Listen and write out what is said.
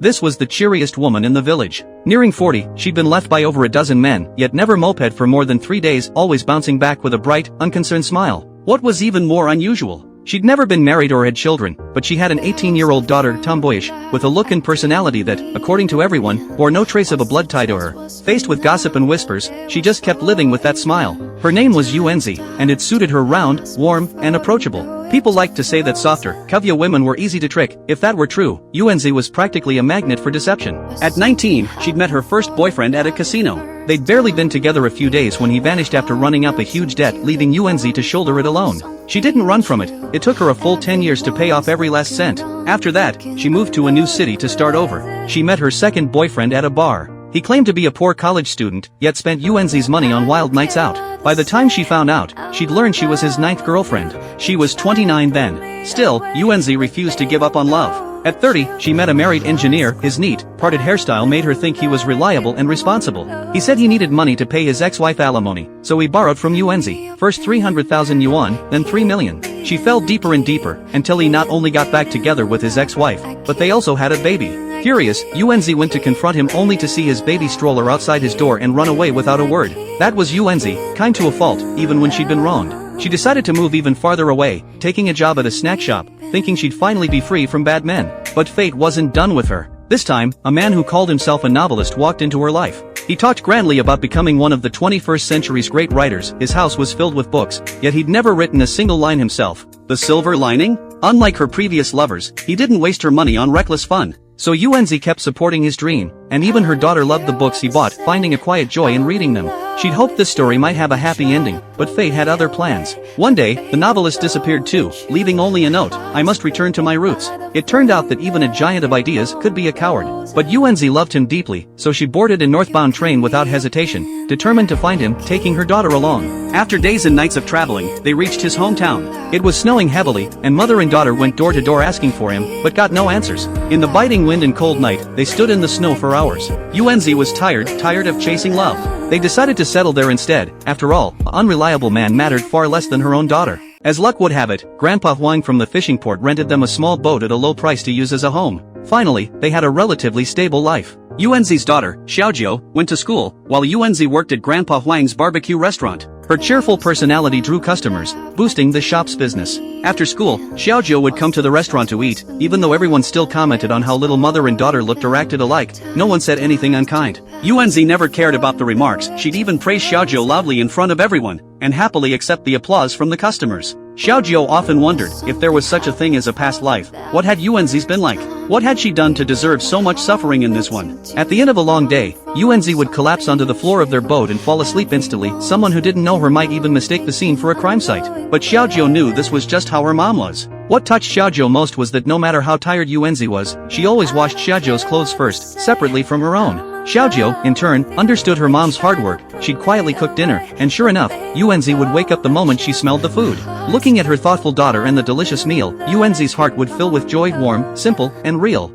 This was the cheeriest woman in the village. Nearing 40, she'd been left by over a dozen men, yet never moped for more than 3 days, always bouncing back with a bright, unconcerned smile. What was even more unusual? She'd never been married or had children, but she had an 18-year-old daughter, tomboyish, with a look and personality that, according to everyone, bore no trace of a blood tie to her. Faced with gossip and whispers, she just kept living with that smile. Her name was Yuenzi, and it suited her round, warm, and approachable. People liked to say that softer, Kavya women were easy to trick. If that were true, Yuenzi was practically a magnet for deception. At 19, she'd met her first boyfriend at a casino. They'd barely been together a few days when he vanished after running up a huge debt, leaving Yuenzi to shoulder it alone. She didn't run from it. It took her a full 10 years to pay off every last cent. After that, she moved to a new city to start over. She met her second boyfriend at a bar. He claimed to be a poor college student, yet spent Yuenzi's money on wild nights out. By the time she found out, she'd learned she was his 9th girlfriend. She was 29 then. Still, Yuenzi refused to give up on love. At 30, she met a married engineer. His neat, parted hairstyle made her think he was reliable and responsible. He said he needed money to pay his ex-wife alimony, so he borrowed from Yuenzi. First 300,000 yuan, then 3 million. She fell deeper and deeper, until he not only got back together with his ex-wife, but they also had a baby. Furious, Yuenzi went to confront him only to see his baby stroller outside his door and run away without a word. That was Yuenzi, kind to a fault, even when she'd been wronged. She decided to move even farther away, taking a job at a snack shop, thinking she'd finally be free from bad men. But fate wasn't done with her. This time, a man who called himself a novelist walked into her life. He talked grandly about becoming one of the 21st century's great writers. His house was filled with books, yet he'd never written a single line himself. The silver lining? Unlike her previous lovers, he didn't waste her money on reckless fun. So Yuenzi kept supporting his dream, and even her daughter loved the books he bought, finding a quiet joy in reading them. She'd hoped this story might have a happy ending, but fate had other plans. One day, the novelist disappeared too, leaving only a note: "I must return to my roots." It turned out that even a giant of ideas could be a coward. But Yuenzi loved him deeply, so she boarded a northbound train without hesitation, determined to find him, taking her daughter along. After days and nights of traveling, they reached his hometown. It was snowing heavily, and mother and daughter went door to door asking for him, but got no answers. In the biting wind and cold night, they stood in the snow for hours. Yuenzi was tired of chasing love. They decided to settle there instead. After all, an unreliable man mattered far less than her own daughter. As luck would have it, Grandpa Huang from the fishing port rented them a small boat at a low price to use as a home. Finally, they had a relatively stable life. Yuenzi's daughter, Xiaojiu, went to school, while Yuenzi worked at Grandpa Huang's barbecue restaurant. Her cheerful personality drew customers, boosting the shop's business. After school, Xiaojiu would come to the restaurant to eat. Even though everyone still commented on how little mother and daughter looked or acted alike, no one said anything unkind. Yuenzi never cared about the remarks. She'd even praise Xiaojiu loudly in front of everyone, and happily accept the applause from the customers. Xiaojiu often wondered, if there was such a thing as a past life, what had Yuenzi's been like? What had she done to deserve so much suffering in this one? At the end of a long day, Yuenzi would collapse onto the floor of their boat and fall asleep instantly. Someone who didn't know her might even mistake the scene for a crime site. But Xiaojiu knew this was just how her mom was. What touched Xiaojiu most was that no matter how tired Yuenzi was, she always washed Xiaojiu's clothes first, separately from her own. Xiaojiu, in turn, understood her mom's hard work. She'd quietly cook dinner, and sure enough, Yuenzi would wake up the moment she smelled the food. Looking at her thoughtful daughter and the delicious meal, Yuenzi's heart would fill with joy, warm, simple, and real.